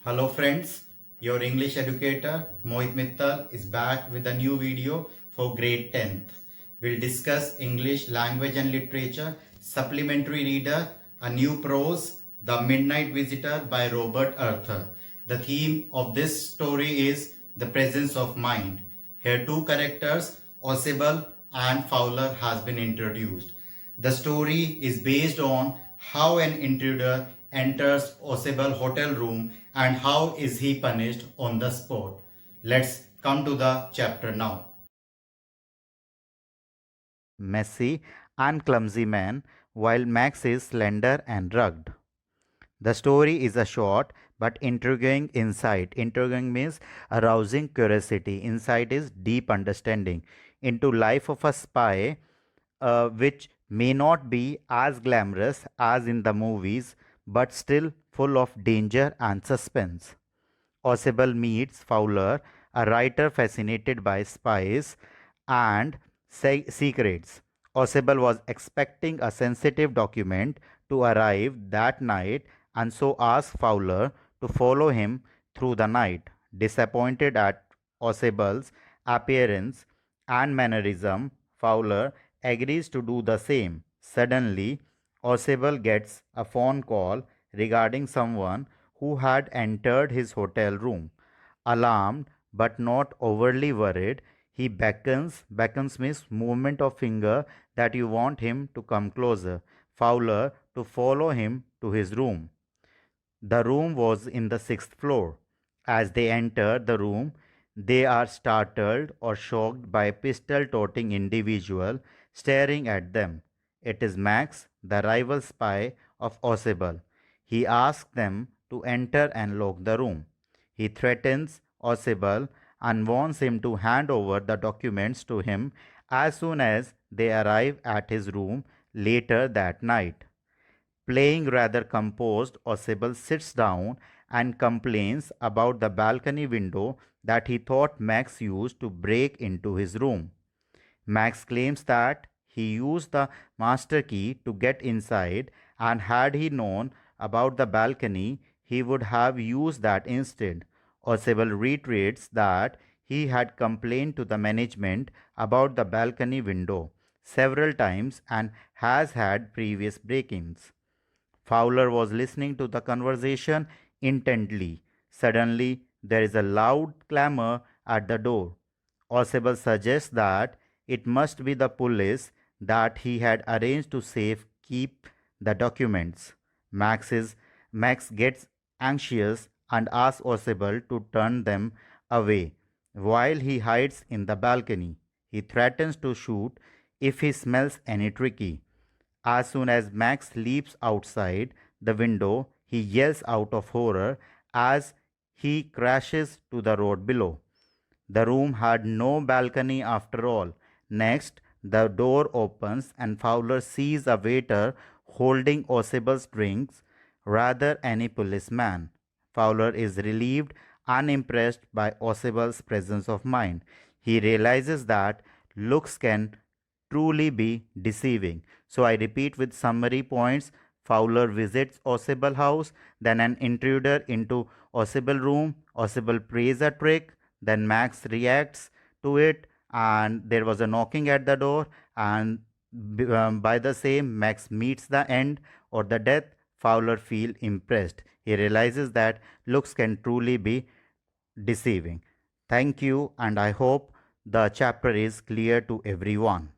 Hello friends, your English educator Mohit Mittal is back with a new video for grade 10th. We'll discuss English language and literature, supplementary reader, a new prose, The Midnight Visitor by Robert Arthur. The theme of this story is the presence of mind. Here two characters, Osable and Fowler, has been introduced. The story is based on how an intruder enters Osable hotel room and how is he punished on the spot. Let's come to the chapter now. Messy and clumsy man, while Max is slender and rugged. The story is a short but intriguing insight. Intriguing means arousing curiosity. Insight is deep understanding into life of a spy, which may not be as glamorous as in the movies, but still full of danger and suspense. Osable meets Fowler, a writer fascinated by spies and secrets. Osable was expecting a sensitive document to arrive that night and so asked Fowler to follow him through the night. Disappointed at Osable's appearance and mannerism, Fowler agrees to do the same. Suddenly, Osable gets a phone call regarding someone who had entered his hotel room. Alarmed but not overly worried, he beckons means movement of finger that you want him to come closer. Fowler to follow him to his room. The room was in the sixth floor. As they enter the room, they are startled or shocked by a pistol toting individual staring at them. It is Max, the rival spy of Osable. He asks them to enter and lock the room. He threatens Osable and wants him to hand over the documents to him as soon as they arrive at his room later that night. Playing rather composed, Osable sits down and complains about the balcony window that he thought Max used to break into his room. Max claims that he used the master key to get inside, and had he known about the balcony, he would have used that instead. Osable reiterates that he had complained to the management about the balcony window several times and has had previous break ins. Fowler was listening to the conversation intently. Suddenly, there is a loud clamor at the door. Osable suggests that it must be the police that he had arranged to safe keep the documents. Max gets anxious and asks Osable to turn them away while he hides in the balcony. He threatens to shoot if he smells any tricky. As soon as Max leaps outside the window, he yells out of horror as he crashes to the road below. The room had no balcony after all. Next, the door opens and Fowler sees a waiter holding Osable's drinks, rather any policeman. Fowler is relieved and impressed by Osable's presence of mind. He realizes that looks can truly be deceiving. So I repeat with summary points. Fowler visits Osable house, then an intruder into Osable room. Osable plays a trick, then Max reacts to it, and there was a knocking at the door, and by the same, Max meets the end or the death. Fowler feel impressed. He realizes that looks can truly be deceiving. Thank you, and I hope the chapter is clear to everyone.